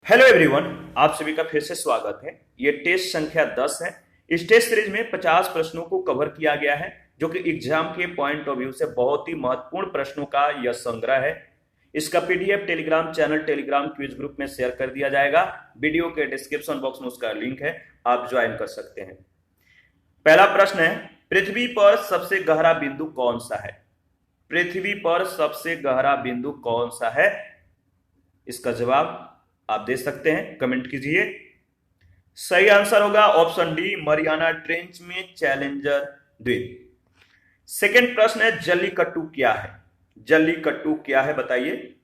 Hello everyone, आप सभी का फिर से स्वागत है। ये टेस्ट संख्या 10 है। इस टेस्ट सीरीज में 50 प्रश्नों को कवर किया गया है, जो कि एग्जाम के पॉइंट ऑफ व्यू से बहुत ही महत्वपूर्ण प्रश्नों का यह संग्रह है। इसका PDF Telegram channel Telegram quiz group में शेयर कर दिया जाएगा। वीडियो के डिस्क्रिप्शन बॉक्स में उसका लिंक है, आप ज्वाइन कर सकते हैं। पहला प्रश्न है, पृथ्वी पर सबसे गहरा बिंदु कौन सा है? पृथ्वी पर सबसे गहरा बिंदु कौन सा है? इसका जवाब आप दे सकते हैं, कमेंट कीजिए। सही आंसर होगा ऑप्शन डी, मरियाना ट्रेंच में चैलेंजर द्वीप। सेकंड प्रश्न है, जल्लीकट्टू क्या है? जल्लीकट्टू क्या है बताइए।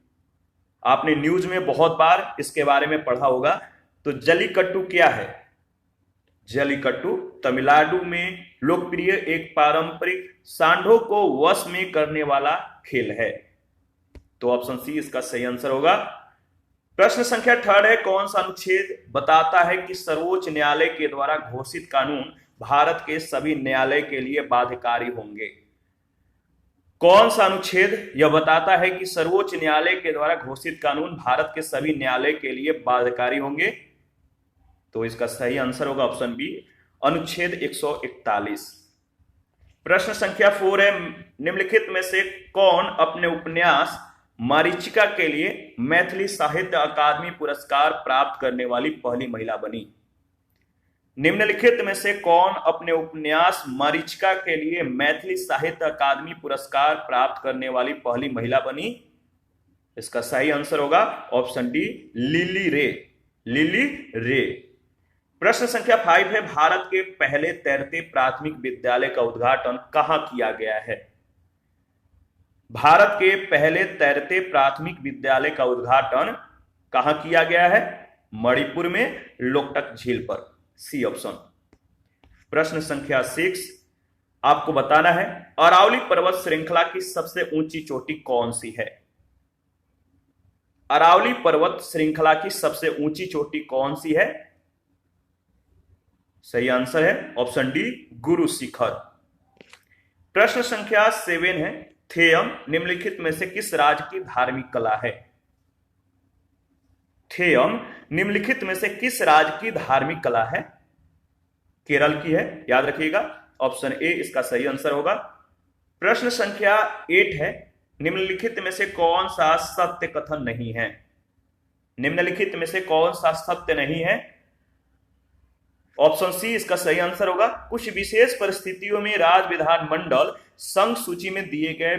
आपने न्यूज में बहुत बार इसके बारे में पढ़ा होगा, तो जल्लीकट्टू क्या है? जल्लीकट्टू तमिलनाडु में लोकप्रिय एक पारंपरिक सांडों को वश में करने वाला खेल है। तो ऑप्शन सी इसका सही आंसर होगा। प्रश्न संख्या थर्ड है, कौन सा अनुच्छेद बताता है कि सर्वोच्च न्यायालय के द्वारा घोषित कानून भारत के सभी न्यायालय के लिए बाध्यकारी होंगे? कौन सा अनुच्छेद यह बताता है कि सर्वोच्च न्यायालय के द्वारा घोषित कानून भारत के सभी न्यायालय के लिए बाध्यकारी होंगे? तो इसका सही आंसर होगा ऑप्शन बी, अनुच्छेद 141। प्रश्न संख्या 4 है, निम्नलिखित में से कौन अपने उपन्यास मरीचिका के लिए मैथिली साहित्य अकादमी पुरस्कार प्राप्त करने वाली पहली महिला बनी? निम्नलिखित में से कौन अपने उपन्यास मरीचिका के लिए मैथिली साहित्य अकादमी पुरस्कार प्राप्त करने वाली पहली महिला बनी? इसका सही आंसर होगा ऑप्शन डी, लिली रे। लिली रे। प्रश्न संख्या 5 है, भारत के पहले तैरते प्राथमिक विद्यालय का उद्घाटन कहां किया गया है? भारत के पहले तैरते प्राथमिक विद्यालय का उद्घाटन कहां किया गया है? मणिपुर में लोकटक झील पर, सी ऑप्शन। प्रश्न संख्या 6, आपको बताना है अरावली पर्वत श्रृंखला की सबसे ऊंची चोटी कौन सी है? अरावली पर्वत श्रृंखला की सबसे ऊंची चोटी कौन सी है? सही आंसर है ऑप्शन डी, गुरु शिखर। प्रश्न संख्या 7 है, थेयम निम्नलिखित में से किस राज्य की धार्मिक कला है? थेयम निम्नलिखित में से किस राज्य की धार्मिक कला है? केरल की है, याद रखिएगा, ऑप्शन ए इसका सही आंसर होगा। प्रश्न संख्या 8 है, निम्नलिखित में से कौन सा सत्य कथन नहीं है? निम्नलिखित में से कौन सा सत्य नहीं है? ऑप्शन सी इसका सही आंसर होगा। कुछ विशेष परिस्थितियों में राज्य विधानमंडल संघ सूची में दिए गए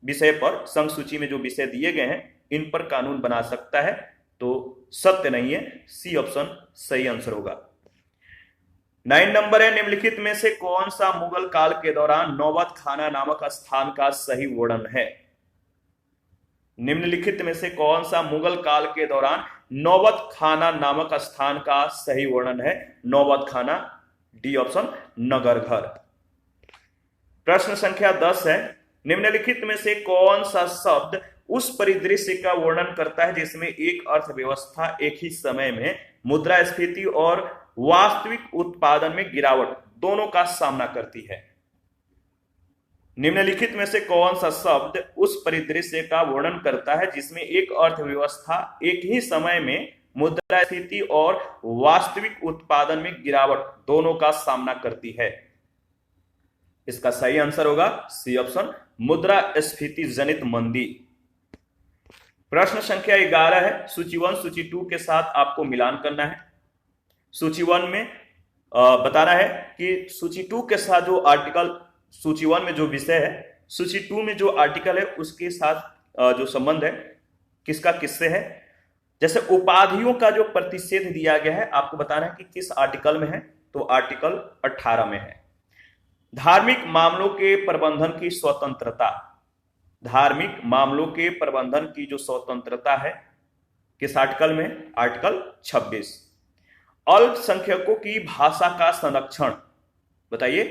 विषय पर, संघ सूची में जो विषय दिए गए हैं इन पर कानून बना सकता है, तो सत्य नहीं है, सी ऑप्शन सही आंसर होगा। 9 नंबर है, निम्नलिखित में से कौन सा मुगल काल के दौरान नौबत खाना नामक स्थान का सही वर्णन है? निम्नलिखित में से कौन सा मुगल काल के दौरान नौबत खाना नामक स्थान का सही वर्णन है? नौबत खाना, डी ऑप्शन, नगर घर। प्रश्न संख्या 10 है, निम्नलिखित में से कौन सा शब्द उस परिदृश्य का वर्णन करता है जिसमें एक अर्थव्यवस्था एक ही समय में मुद्रास्फीति और वास्तविक उत्पादन में गिरावट दोनों का सामना करती है? निम्नलिखित में से कौन सा शब्द उस परिदृश्य का वर्णन करता है जिसमें एक अर्थव्यवस्था एक ही समय में मुद्रास्फीति और वास्तविक उत्पादन में गिरावट दोनों का सामना करती है? इसका सही आंसर होगा सी ऑप्शन, मुद्रास्फीति जनित मंदी। प्रश्न संख्या 11 है, सूची 1 सूची 2 के साथ आपको मिलान करना है। सूची 1 में बताना है कि सूची 2 के साथ जो आर्टिकल, सूची 1 में जो विषय है, सूची 2 में जो आर्टिकल है उसके साथ जो संबंध है किसका किससे है। जैसे उपाधियों का जो प्रतिषेध दिया गया है, आपको बताना है कि किस आर्टिकल में है, तो आर्टिकल 18 में है। धार्मिक मामलों के प्रबंधन की स्वतंत्रता, धार्मिक मामलों के प्रबंधन की जो स्वतंत्रता है किस आर्टिकल में? आर्टिकल 26। अल्पसंख्यकों की भाषा का संरक्षण, बताइए,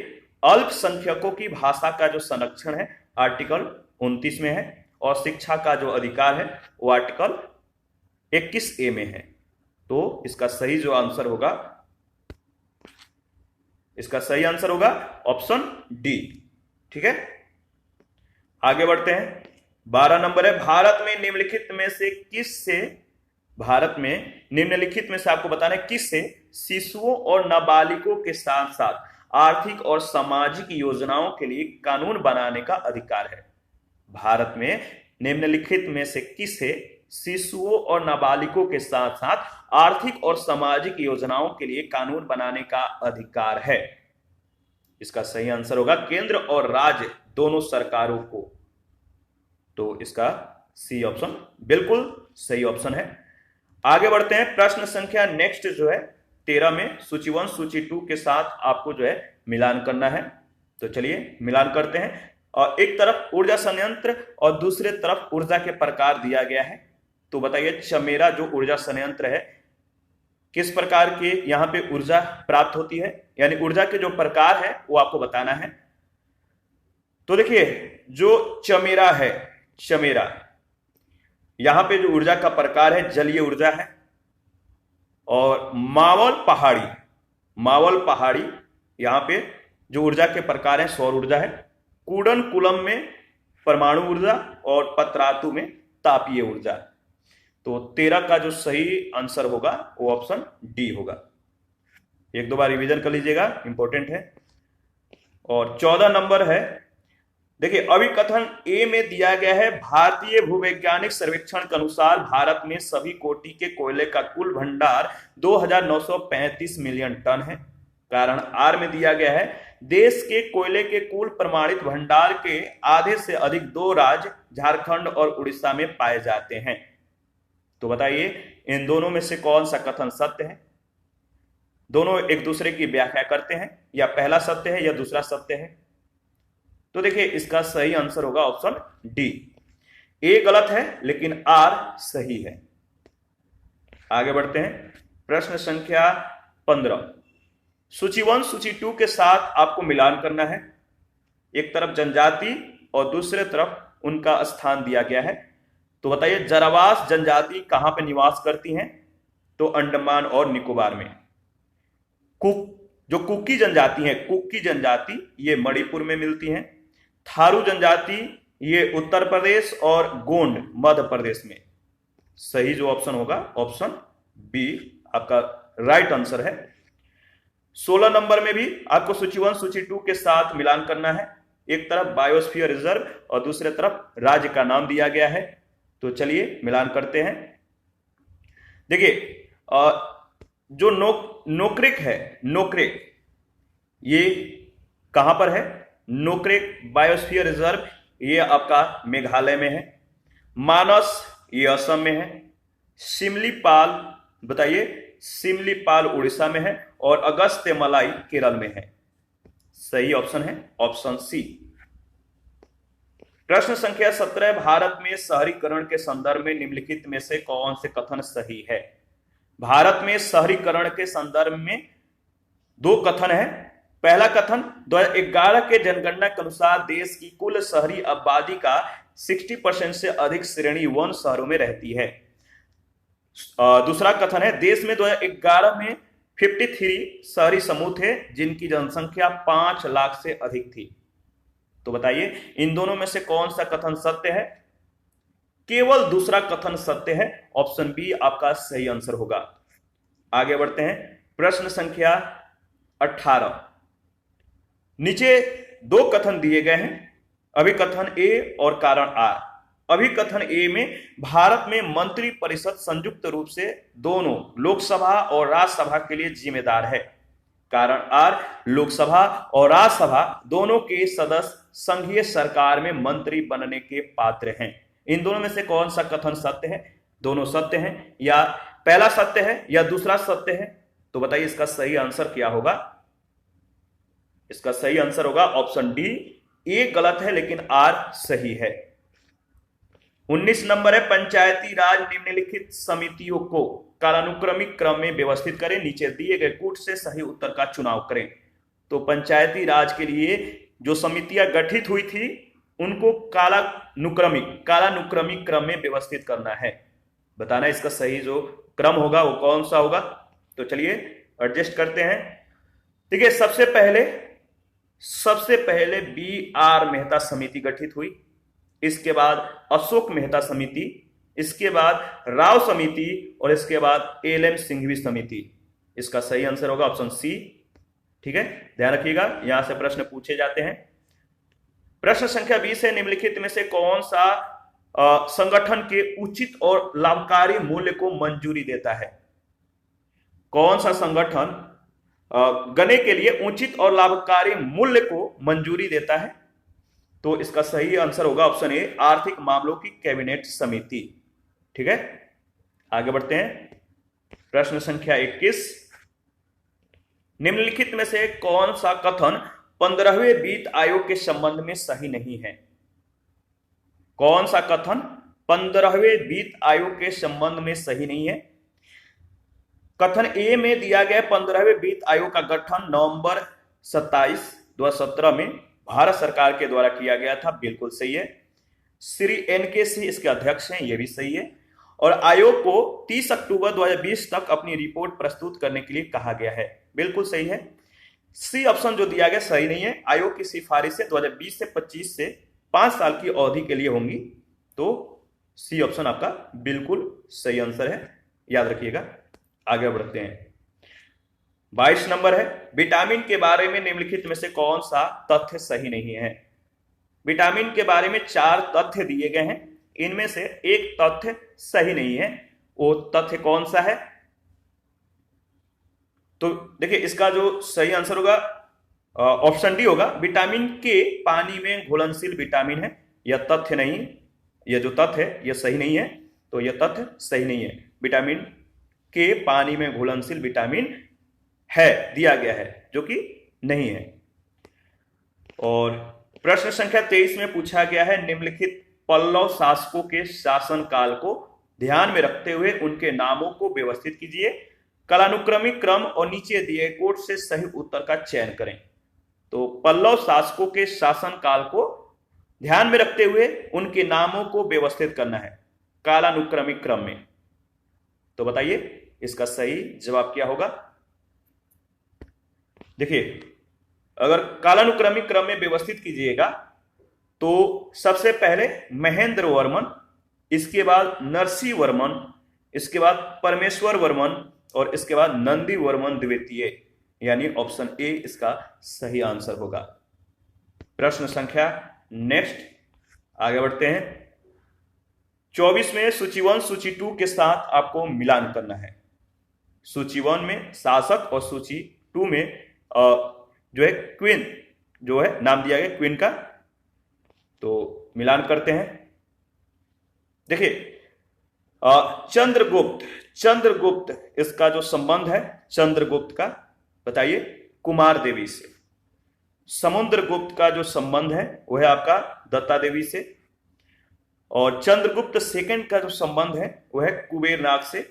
अल्पसंख्यकों की भाषा का जो संरक्षण है आर्टिकल 29 में है, और शिक्षा का जो अधिकार है वो आर्टिकल 21A में है। तो इसका सही जो आंसर होगा, इसका सही आंसर होगा ऑप्शन डी। ठीक है, आगे बढ़ते हैं। 12 नंबर है, भारत में निम्नलिखित में से किस से भारत में निम्नलिखित में से आपको बताना है किससे शिशुओं और नाबालिगों के साथ साथ आर्थिक और सामाजिक योजनाओं के लिए कानून बनाने का अधिकार है। भारत में निम्नलिखित में से किसे शिशुओं और नाबालिगों के साथ साथ आर्थिक और सामाजिक योजनाओं के लिए कानून बनाने का अधिकार है? इसका सही आंसर होगा केंद्र और राज्य दोनों सरकारों को। तो इसका सी ऑप्शन बिल्कुल सही ऑप्शन है। आगे बढ़ते हैं। प्रश्न संख्या नेक्स्ट जो है 13 में सूची 1 सूची 2 के साथ आपको जो है मिलान करना है। तो चलिए मिलान करते हैं। और एक तरफ ऊर्जा संयंत्र और दूसरे तरफ ऊर्जा के प्रकार दिया गया है। तो बताइए चमेरा जो ऊर्जा संयंत्र है किस प्रकार के यहां पे ऊर्जा प्राप्त होती है, यानी ऊर्जा के जो प्रकार है वो आपको बताना है। तो देखिए जो चमेरा है, चमेरा यहां पे जो ऊर्जा का प्रकार है जलीय ऊर्जा है। और मावल पहाड़ी यहां पे जो ऊर्जा के प्रकार है सौर ऊर्जा है। कूडनकुलम में परमाणु ऊर्जा और पतरातु में तापीय ऊर्जा। तो 13 का जो सही आंसर होगा वो ऑप्शन डी होगा। एक दो बार रिवीजन कर लीजिएगा, इंपॉर्टेंट है। और 14 नंबर है, देखिए अभिकथन ए में दिया गया है भारतीय भूवैज्ञानिक सर्वेक्षण के अनुसार भारत में सभी कोटि के कोयले का कुल भंडार 2935 मिलियन टन है। कारण आर में दिया गया है देश के कोयले के कुल प्रमाणित भंडार के आधे से अधिक 2 राज्य झारखंड और उड़ीसा में पाए जाते हैं। तो बताइए इन दोनों में से कौन सा कथन सत्य है? दोनों एक दूसरे की व्याख्या करते हैं, या पहला सत्य है या दूसरा सत्य है? तो देखिए इसका सही आंसर होगा ऑप्शन डी। ए गलत है लेकिन आर सही है। आगे बढ़ते हैं। प्रश्न संख्या 15 सूची 1 सूची 2 के साथ आपको मिलान करना है। एक तरफ जनजाति और दूसरे तरफ उनका स्थान दिया गया है। तो बताइए जरावास जनजाति कहां पे निवास करती हैं? तो अंडमान और निकोबार में। जो कुकी जनजाति है, कुकी जनजाति ये मणिपुर में मिलती हैं। थारू जनजाति ये उत्तर प्रदेश और गोंड मध्य प्रदेश में। सही जो ऑप्शन होगा ऑप्शन बी आपका राइट आंसर है। 16 नंबर में भी आपको सूची 1 सूची 2 के साथ मिलान करना है। एक तरफ बायोस्फीयर रिजर्व और दूसरे तरफ राज्य का नाम दिया गया है। तो चलिए मिलान करते हैं। देखिए जो नोक्रेक है, नोक्रेक ये कहां पर है? नोक्रेक बायोस्फीयर रिजर्व ये आपका मेघालय में है। मानस ये असम में है। सिमलीपाल बताइए, सिमलीपाल उड़ीसा में है। और अगस्त्यमलाई केरल में है। सही ऑप्शन है ऑप्शन सी। प्रश्न संख्या 17 भारत में शहरीकरण के संदर्भ में निम्नलिखित में से कौन से कथन सही है? भारत में शहरीकरण के संदर्भ में 2 कथन है। पहला कथन 2011 के जनगणना के अनुसार देश की कुल शहरी आबादी का 60% से अधिक श्रेणी 1 शहरों में रहती है। दूसरा कथन है देश में 2011 में 53 शहरी समूह थे जिनकी जनसंख्या 5 लाख से अधिक थी। तो बताइए इन दोनों में से कौन सा कथन सत्य है? केवल दूसरा कथन सत्य है। ऑप्शन बी आपका सही आंसर होगा। आगे बढ़ते हैं। प्रश्न संख्या 18 नीचे 2 कथन दिए गए हैं, अभिकथन ए और कारण आर। अभिकथन ए में भारत में मंत्री परिषद संयुक्त रूप से दोनों लोकसभा और राज्यसभा के लिए जिम्मेदार है। कारण आर लोकसभा और राज्यसभा दोनों के सदस्य संघीय सरकार में मंत्री बनने के पात्र हैं। इन दोनों में से कौन सा कथन सत्य है? दोनों सत्य हैं, या पहला सत्य है या दूसरा सत्य है? तो बताइए इसका सही आंसर क्या होगा? इसका सही आंसर होगा ऑप्शन डी। ए गलत है लेकिन आर सही है। 19 नंबर है पंचायती राज निम्नलिखित समितियों को कालानुक्रमिक क्रम में व्यवस्थित करें। नीचे दिए गए कूट से सही उत्तर का चुनाव करें। तो पंचायती राज के लिए जो समितियां गठित हुई थी उनको कालानुक्रमिक क्रम में व्यवस्थित करना है। बताना इसका सही जो क्रम होगा वो कौन सा होगा। तो चलिए एडजस्ट करते हैं। देखिए सबसे पहले बी आर मेहता समिति गठित हुई। इसके बाद अशोक मेहता समिति, इसके बाद राव समिति और इसके बाद एलएम सिंघवी समिति। इसका सही आंसर होगा ऑप्शन सी। ठीक है, ध्यान रखिएगा, यहां से प्रश्न पूछे जाते हैं। प्रश्न संख्या 20 है, निम्नलिखित में से कौन सा संगठन के उचित और लाभकारी मूल्य को मंजूरी देता है? कौन सा संगठन गने के लिए उचित और लाभकारी मूल्य को मंजूरी देता है? तो इसका सही आंसर होगा ऑप्शन ए, आर्थिक मामलों की कैबिनेट समिति। ठीक है, आगे बढ़ते हैं। प्रश्न संख्या 21, निम्नलिखित में से कौन सा कथन 15वें वित्त आयोग के संबंध में सही नहीं है? कौन सा कथन 15वें वित्त आयोग के संबंध में सही नहीं है? कथन ए में दिया गया 15वें वित्त आयोग का गठन नवंबर 27, 2017 में भारत सरकार के द्वारा किया गया था, बिल्कुल सही है। श्री एनके सिंह इसके अध्यक्ष हैं, यह भी सही है। और आयोग को 30 अक्टूबर 2020 तक अपनी रिपोर्ट प्रस्तुत करने के लिए कहा गया है, बिल्कुल सही है। सी ऑप्शन जो दिया गया सही नहीं है। आयोग की सिफारिशें 2020 से 25 से 5 साल की अवधि के लिए होंगी, तो सी ऑप्शन आपका बिल्कुल सही आंसर है, याद रखिएगा। आगे बढ़ते हैं। 22 नंबर है, विटामिन के बारे में निम्नलिखित में से कौन सा तथ्य सही नहीं है? विटामिन के बारे में 4 तथ्य दिए गए हैं, इनमें से एक तथ्य सही नहीं है। वो तथ्य कौन सा है? तो देखिए, इसका जो सही आंसर होगा ऑप्शन डी होगा। विटामिन के पानी में घुलनशील विटामिन है, यह तथ्य नहीं, यह जो तथ्य है यह सही नहीं है, तो यह तथ्य सही नहीं है। विटामिन के पानी में घुलनशील विटामिन है दिया गया है, जो कि नहीं है। और प्रश्न संख्या 23 में पूछा गया है, निम्नलिखित पल्लव शासकों के शासनकाल को ध्यान में रखते हुए उनके नामों को व्यवस्थित कीजिए। कालानुक्रमिक क्रम और नीचे दिए कोड से सही उत्तर का चयन करें। तो पल्लव शासकों के शासनकाल को ध्यान में रखते हुए उनके नामों को व्यवस्थित करना है कालानुक्रमिक क्रम में। तो बताइए इसका सही जवाब क्या होगा? देखिए, अगर कालानुक्रमिक क्रम में व्यवस्थित कीजिएगा तो सबसे पहले महेंद्र वर्मन, इसके बाद नरसिंह वर्मन, इसके बाद परमेश्वर वर्मन और इसके बाद नंदी वर्मन द्वितीय, यानी ऑप्शन ए इसका सही आंसर होगा। प्रश्न संख्या नेक्स्ट, आगे बढ़ते हैं। 24 में सूची 1 सूची 2 के साथ आपको मिलान करना है। सूची 1 में शासक और सूची 2 में जो है क्वीन, जो है नाम दिया गया क्वीन का, तो मिलान करते हैं। देखिए, चंद्रगुप्त इसका जो संबंध है चंद्रगुप्त का, बताइए, कुमार देवी से। समुद्रगुप्त का जो संबंध है वह है आपका दत्ता देवी से। और चंद्रगुप्त सेकंड का जो संबंध है वह है कुबेरनाग से।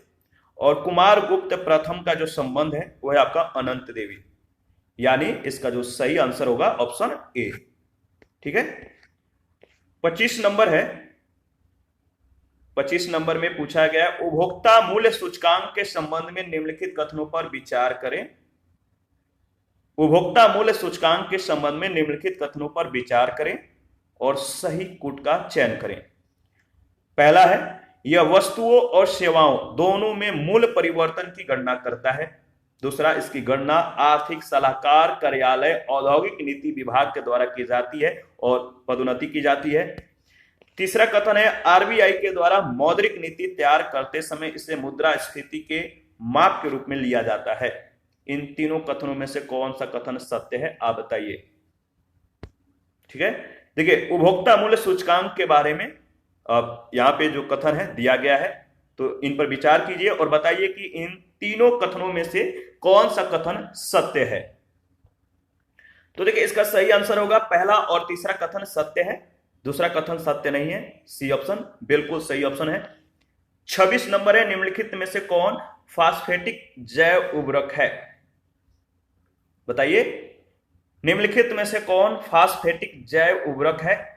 और कुमार गुप्त प्रथम का जो संबंध है वह है आपका अनंत देवी, यानी इसका जो सही आंसर होगा ऑप्शन ए। ठीक है, 25 नंबर है। 25 नंबर में पूछा गया उपभोक्ता मूल्य सूचकांक के संबंध में निम्नलिखित कथनों पर विचार करें। उपभोक्ता मूल्य सूचकांक के संबंध में निम्नलिखित कथनों पर विचार करें और सही कूट का चयन करें। पहला है, यह वस्तुओं और सेवाओं दोनों में मूल्य परिवर्तन की गणना करता है। दूसरा, इसकी गणना आर्थिक सलाहकार कार्यालय औद्योगिक नीति विभाग के द्वारा की जाती है और पदोन्नति की जाती है। तीसरा कथन है, आरबीआई के द्वारा मौद्रिक नीति तैयार करते समय इसे मुद्रास्फीति के माप के रूप में लिया जाता है। इन तीनों कथनों में से कौन सा कथन सत्य है, आप बताइए। ठीक है, देखिए, उपभोक्ता मूल्य सूचकांक के बारे में यहां पे जो कथन है दिया गया है, तो इन पर विचार कीजिए और बताइए कि इन तीनों कथनों में से कौन सा कथन सत्य है। तो देखिए, इसका सही आंसर होगा पहला और तीसरा कथन सत्य है, दूसरा कथन सत्य नहीं है। सी ऑप्शन बिल्कुल सही ऑप्शन है। 26 नंबर है, निम्नलिखित में से कौन फास्फेटिक जैव उर्वरक है? बताइए, निम्नलिखित में से कौन फास्फेटिक जैव उर्वरक है?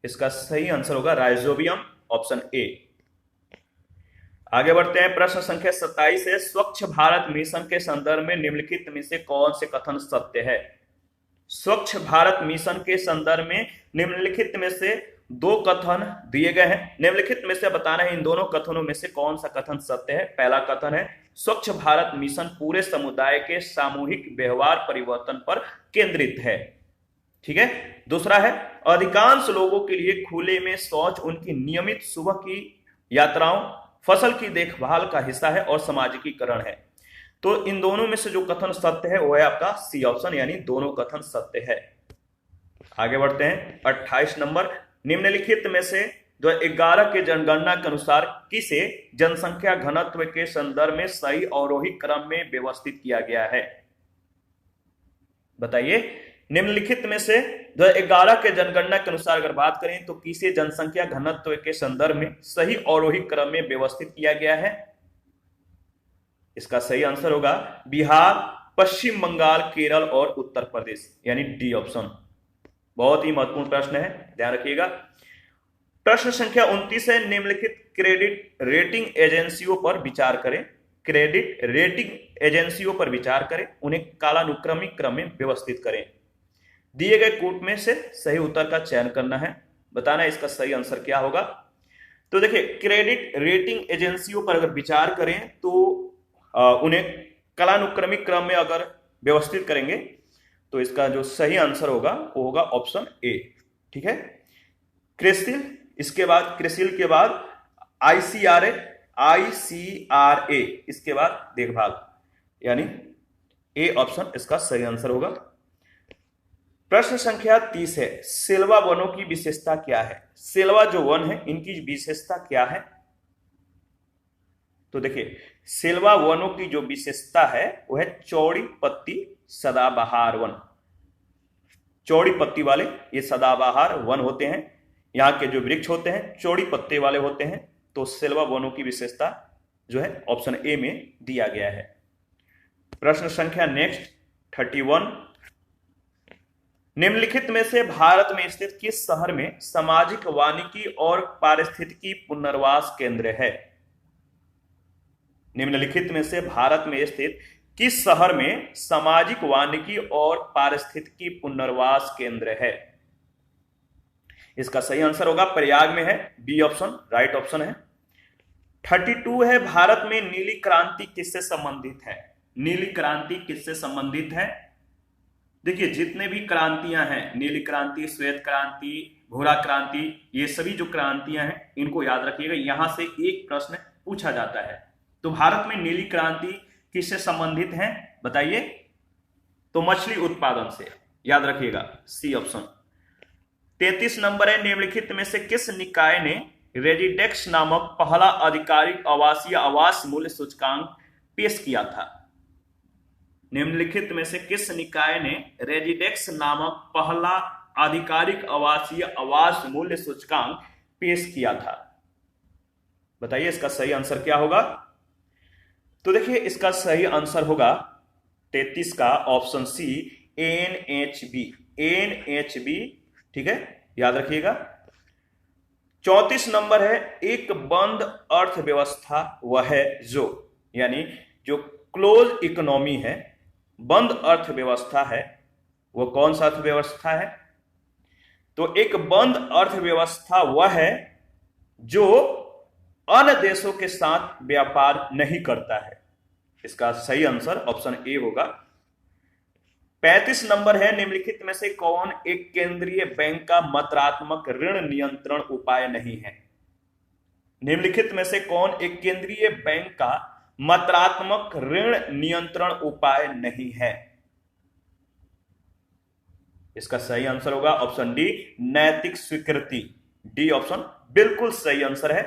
इसका सही आंसर होगा राइजोबियम, ऑप्शन ए। आगे बढ़ते हैं। प्रश्न संख्या 27 है, स्वच्छ भारत मिशन के संदर्भ में निम्नलिखित में से कौन से कथन सत्य है? स्वच्छ भारत मिशन के संदर्भ में निम्नलिखित में से दो कथन दिए गए हैं, निम्नलिखित में से बताना है इन दोनों कथनों में से कौन सा कथन सत्य है। पहला कथन है स्वच्छ भारत मिशन पूरे समुदाय के सामूहिक व्यवहार परिवर्तन पर केंद्रित है। ठीक है। दूसरा है अधिकांश लोगों के लिए खुले में शौच उनकी नियमित सुबह की यात्राओं, फसल की देखभाल का हिस्सा है और सामाजिकीकरण है। तो इन दोनों में से जो कथन सत्य है वो है आपका सी ऑप्शन, यानी दोनों कथन सत्य है। आगे बढ़ते हैं 28 नंबर, निम्नलिखित में से जो 11 के जनगणना के अनुसार किसे जनसंख्या घनत्व के संदर्भ में सही अवरोही क्रम में व्यवस्थित किया गया है। बताइए, निम्नलिखित में से 2011 के जनगणना के अनुसार अगर बात करें तो किसे जनसंख्या घनत्व के संदर्भ में सही अवरोही क्रम में व्यवस्थित किया गया है। इसका सही आंसर होगा बिहार, पश्चिम बंगाल, केरल और उत्तर प्रदेश, यानी डी ऑप्शन। बहुत ही महत्वपूर्ण प्रश्न है, ध्यान रखिएगा। प्रश्न संख्या 29 है, निम्नलिखित क्रेडिट रेटिंग एजेंसियों पर विचार करें। क्रेडिट रेटिंग एजेंसियों पर विचार करें, उन्हें कालानुक्रमिक क्रम में व्यवस्थित करें। दिए गए कूट में से सही उत्तर का चयन करना है, बताना है इसका सही आंसर क्या होगा। तो देखिए, क्रेडिट रेटिंग एजेंसियों पर अगर विचार करें तो उन्हें कालानुक्रमिक क्रम में अगर व्यवस्थित करेंगे तो इसका जो सही आंसर होगा वो होगा ऑप्शन ए। ठीक है। क्रिसिल, इसके बाद क्रिसिल के बाद आईसीआरए, इसके बाद देखभाल, यानी ए ऑप्शन इसका सही आंसर होगा। प्रश्न संख्या 30 है, सेल्वा वनों की विशेषता क्या है। सेल्वा जो वन है इनकी विशेषता क्या है। तो देखिए, सेल्वा वनों की जो विशेषता है वो है चौड़ी पत्ती सदाबहार वन। चौड़ी पत्ती वाले ये सदाबहार वन होते हैं, यहाँ के जो वृक्ष होते हैं चौड़ी पत्ते वाले होते हैं। तो सेल्वा वनों की विशेषता जो है ऑप्शन ए में दिया गया है। प्रश्न संख्या नेक्स्ट 31, निम्नलिखित में से भारत में स्थित किस शहर में सामाजिक वानिकी और पारिस्थितिकी पुनर्वास केंद्र है। निम्नलिखित में से भारत में स्थित किस शहर में सामाजिक वानिकी और पारिस्थितिकी पुनर्वास केंद्र है। इसका सही आंसर होगा प्रयाग में है, बी ऑप्शन राइट ऑप्शन है। 32 है, भारत में नीली क्रांति किससे संबंधित है। नीली क्रांति किससे संबंधित है। देखिए, जितने भी क्रांतियां हैं, नीली क्रांति, श्वेत क्रांति, भूरा क्रांति, ये सभी जो क्रांतियां हैं इनको याद रखिएगा, यहां से एक प्रश्न पूछा जाता है। तो भारत में नीली क्रांति किससे संबंधित है बताइए। तो मछली उत्पादन से, याद रखिएगा सी ऑप्शन। 33 नंबर है, निम्नलिखित में से किस निकाय ने रेजिडेक्स नामक पहला आधिकारिक आवासीय आवास मूल्य सूचकांक पेश किया था। निम्नलिखित में से किस निकाय ने रेजिडेक्स नामक पहला आधिकारिक आवासीय आवास मूल्य सूचकांक पेश किया था। बताइए इसका सही आंसर क्या होगा। तो देखिए, इसका सही आंसर होगा 33 का ऑप्शन सी, एनएचबी। एनएचबी, ठीक है, याद रखिएगा। 34 नंबर है, एक बंद अर्थव्यवस्था वह है जो, यानी जो क्लोज इकोनॉमी है, बंद अर्थव्यवस्था है, वो कौन सा अर्थव्यवस्था है। तो एक बंद अर्थव्यवस्था वह है जो अन्य देशों के साथ व्यापार नहीं करता है। इसका सही आंसर ऑप्शन ए होगा। 35 नंबर है, निम्नलिखित में से कौन एक केंद्रीय बैंक का मात्रात्मक ऋण नियंत्रण उपाय नहीं है। निम्नलिखित में से कौन एक केंद्रीय बैंक का मात्रात्मक ऋण नियंत्रण उपाय नहीं है। इसका सही आंसर होगा ऑप्शन डी, नैतिक स्वीकृति। डी ऑप्शन बिल्कुल सही आंसर है।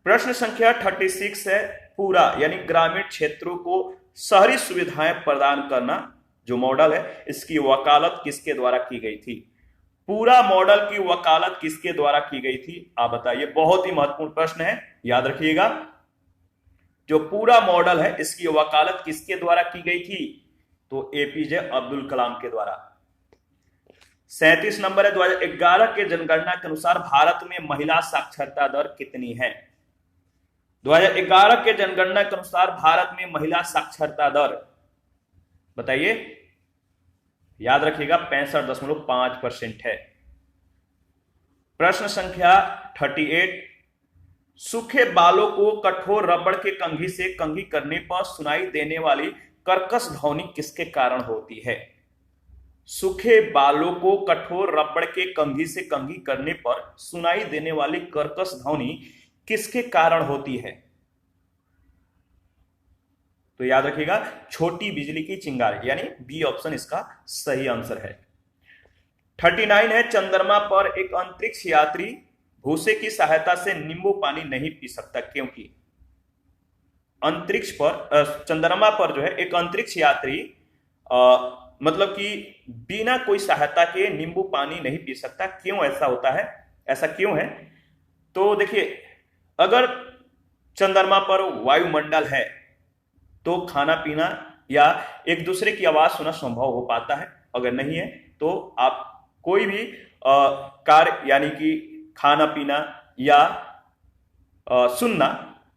प्रश्न संख्या 36 है, पूरा यानी ग्रामीण क्षेत्रों को शहरी सुविधाएं प्रदान करना जो मॉडल है, इसकी वकालत किसके द्वारा की गई थी। पूरा मॉडल की वकालत किसके द्वारा की गई थी, आप बताइए। बहुत ही महत्वपूर्ण प्रश्न है, याद रखिएगा। जो पूरा मॉडल है इसकी वकालत किसके द्वारा की गई थी, तो एपीजे अब्दुल कलाम के द्वारा। 37 नंबर है, 2011 के जनगणना के अनुसार भारत में महिला साक्षरता दर कितनी है। 2011 के जनगणना के अनुसार भारत में महिला साक्षरता दर बताइए, याद रखिएगा 65.5% है। प्रश्न संख्या 38, सूखे बालों को कठोर रबड़ के कंघी से कंघी करने पर सुनाई देने वाली कर्कश ध्वनि किसके कारण होती है? सूखे बालों को कठोर रबड़ के कंघी से कंघी करने पर सुनाई देने वाली कर्कश ध्वनि किसके कारण होती है? तो याद रखिएगा, छोटी बिजली की चिंगारी, यानी बी ऑप्शन इसका सही आंसर है। 39 है, चंद्रमा पर एक अंतरिक्ष यात्री भूसे की सहायता से नींबू पानी नहीं पी सकता, क्योंकि अंतरिक्ष पर चंद्रमा पर जो है एक अंतरिक्ष यात्री मतलब कि बिना कोई सहायता के नींबू पानी नहीं पी सकता, क्यों ऐसा होता है, ऐसा क्यों है? तो देखिए, अगर चंद्रमा पर वायुमंडल है तो खाना पीना या एक दूसरे की आवाज सुनना संभव हो पाता है, अगर नहीं है तो आप कोई भी कार्य यानी कि खाना पीना या सुनना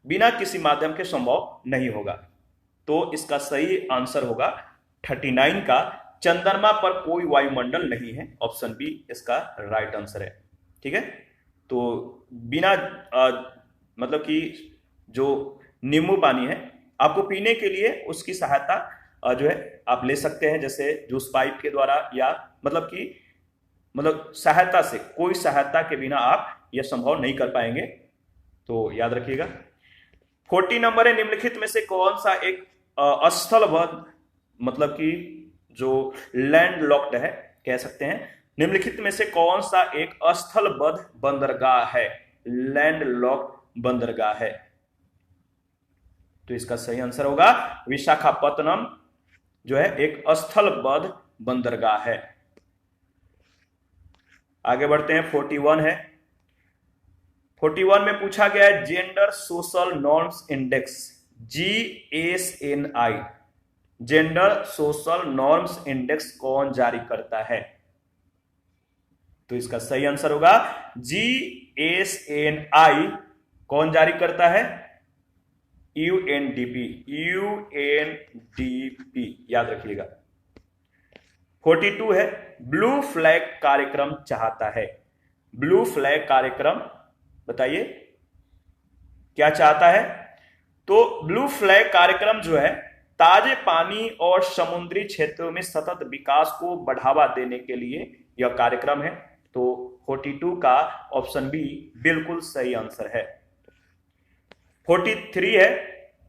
बिना किसी माध्यम के संभव नहीं होगा। तो इसका सही आंसर होगा 39 का, चंद्रमा पर कोई वायुमंडल नहीं है, ऑप्शन बी इसका राइट आंसर है। ठीक है, तो बिना मतलब कि जो नींबू पानी है आपको पीने के लिए उसकी सहायता जो है आप ले सकते हैं, जैसे जूस पाइप के द्वारा या मतलब सहायता से, कोई सहायता के बिना आप यह संभव नहीं कर पाएंगे, तो याद रखिएगा। 40 नंबर है, निम्नलिखित में से कौन सा एक स्थलबद्ध मतलब कि जो लैंड लॉक्ड है कह सकते हैं, निम्नलिखित में से कौन सा एक स्थलबद्ध बंदरगाह है, लैंड लॉक्ड बंदरगाह है? तो इसका सही आंसर होगा विशाखापत्तनम, जो है एक स्थलबद्ध बंदरगाह है। आगे बढ़ते हैं, 41 है। 41 में पूछा गया है gender social norms index, GSNI, gender social norms index कौन जारी करता है? तो इसका सही आंसर होगा GSNI कौन जारी करता है? UNDP, याद रखिएगा। 42 है, ब्लू फ्लैग कार्यक्रम चाहता है, ब्लू फ्लैग कार्यक्रम बताइए क्या चाहता है? तो ब्लू फ्लैग कार्यक्रम जो है ताजे पानी और समुद्री क्षेत्रों में सतत विकास को बढ़ावा देने के लिए यह कार्यक्रम है। तो 42 का ऑप्शन बी बिल्कुल सही आंसर है। 43 है,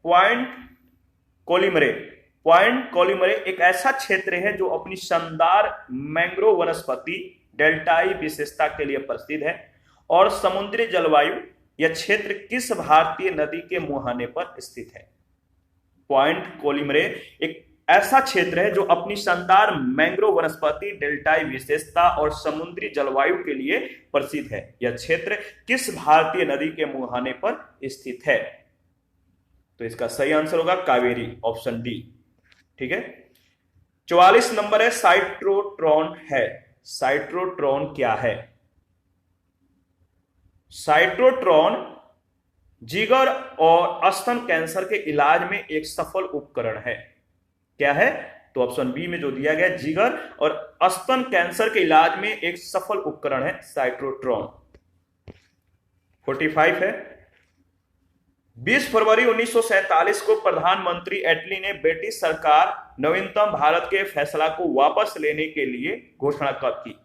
पॉइंट कोलिमरे। पॉइंट कोलिमरे एक ऐसा क्षेत्र है जो अपनी शानदार मैंग्रोव वनस्पति डेल्टाई विशेषता के लिए प्रसिद्ध है, और समुद्री जलवायु यह क्षेत्र किस भारतीय नदी के मुहाने पर स्थित है? पॉइंट कोलिमरे एक ऐसा क्षेत्र है जो अपनी शानदार मैंग्रोव वनस्पति डेल्टाई विशेषता और समुद्री जलवायु के लिए प्रसिद्ध है। यह क्षेत्र किस भारतीय नदी के मुहाने पर स्थित है? तो इसका सही आंसर होगा कावेरी, ऑप्शन डी। ठीक है, 44 नंबर है, साइट्रोट्रॉन है। साइट्रोट्रॉन क्या है? साइट्रोट्रॉन जिगर और स्तन कैंसर के इलाज में एक सफल उपकरण है। क्या है? तो ऑप्शन बी में जो दिया गया, जिगर और स्तन कैंसर के इलाज में एक सफल उपकरण है साइट्रोट्रॉन। 45 है, 20 फरवरी 1947 को प्रधानमंत्री एटली ने ब्रिटिश सरकार नवीनतम भारत के फैसला को वापस लेने के लिए घोषणा कब की?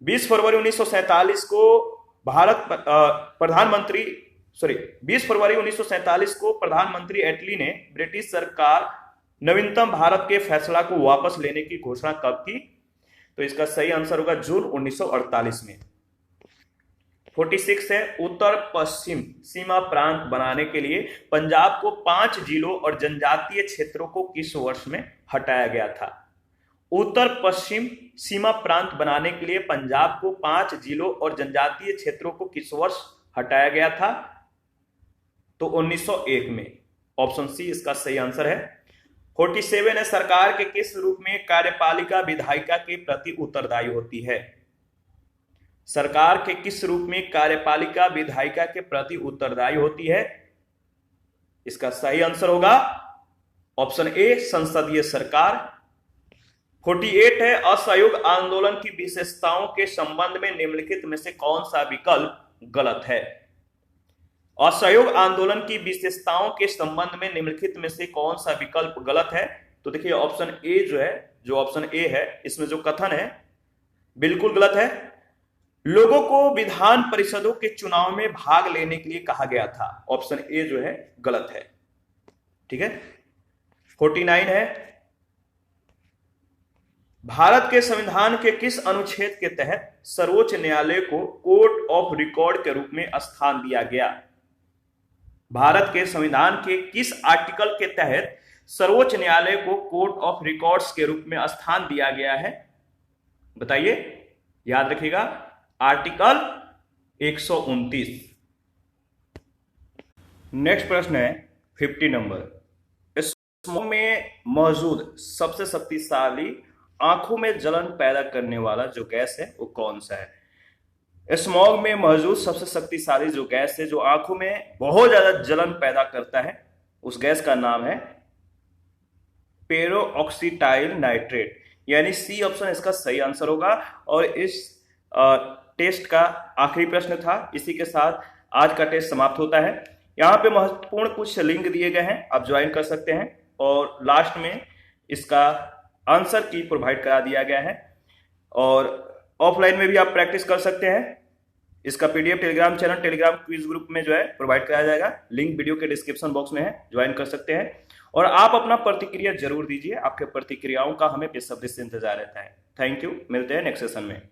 20 फरवरी 1947 को 20 फरवरी 1947 को प्रधानमंत्री एटली ने ब्रिटिश सरकार नवीनतम भारत के फैसला को वापस लेने की घोषणा कब की? तो इसका सही आंसर होगा जून 1948 में। 46 है, उत्तर पश्चिम सीमा प्रांत बनाने के लिए पंजाब को 5 जिलों और जनजातीय क्षेत्रों को किस वर्ष में हटाया गया था? उत्तर पश्चिम सीमा प्रांत बनाने के लिए पंजाब को 5 जिलों और जनजातीय क्षेत्रों को किस वर्ष हटाया गया था? तो 1901 में, ऑप्शन सी इसका सही आंसर है। 47 है, सरकार के किस रूप में कार्यपालिका विधायिका के प्रति उत्तरदायी होती है? सरकार के किस रूप में कार्यपालिका विधायिका के प्रति उत्तरदायी होती है? इसका सही आंसर होगा ऑप्शन ए, संसदीय सरकार। 48 है, असहयोग आंदोलन की विशेषताओं के संबंध में निम्नलिखित में से कौन सा विकल्प गलत है? असहयोग आंदोलन की विशेषताओं के संबंध में निम्नलिखित में से कौन सा विकल्प गलत है? तो देखिए ऑप्शन ए जो ऑप्शन ए है, इसमें जो कथन है बिल्कुल गलत है। लोगों को विधान परिषदों के चुनाव में भाग लेने के लिए कहा गया था। ऑप्शन ए जो है गलत है। ठीक है। 49 है, भारत के संविधान के किस अनुच्छेद के तहत सर्वोच्च न्यायालय को कोर्ट ऑफ रिकॉर्ड के रूप में स्थान दिया गया? भारत के संविधान के किस आर्टिकल के तहत सर्वोच्च न्यायालय को कोर्ट ऑफ रिकॉर्ड्स के रूप में स्थान दिया गया है? बताइए, याद रखिएगा, आर्टिकल 129। नेक्स्ट प्रश्न है 50 नंबर। स्मॉग में मौजूद सबसे शक्तिशाली आंखों में जलन पैदा करने वाला जो गैस है वो कौन सा है? स्मॉग में मौजूद सबसे शक्तिशाली जो गैस है जो आंखों में बहुत ज्यादा जलन पैदा करता है, उस गैस का नाम है पेरोक्सीटाइल नाइट्रेट, यानी सी ऑप्शन इसका सही आंसर होगा। और इस टेस्ट का आखिरी प्रश्न था। इसी के साथ आज का टेस्ट समाप्त होता है। यहाँ पे महत्वपूर्ण कुछ लिंक दिए गए हैं, आप ज्वाइन कर सकते हैं, और लास्ट में इसका आंसर की प्रोवाइड करा दिया गया है। और ऑफलाइन में भी आप प्रैक्टिस कर सकते हैं। इसका PDF Telegram channel, Telegram quiz group में जो है प्रोवाइड कराया जाएगा। लिंक वीडियो के डिस्क्रिप्शन बॉक्स में है, ज्वाइन कर सकते हैं। और आप अपना प्रतिक्रिया जरूर दीजिए, आपके प्रतिक्रियाओं का हमें बेसब्री से इंतजार रहता है। थैंक यू, मिलते हैं नेक्स्ट सेशन में।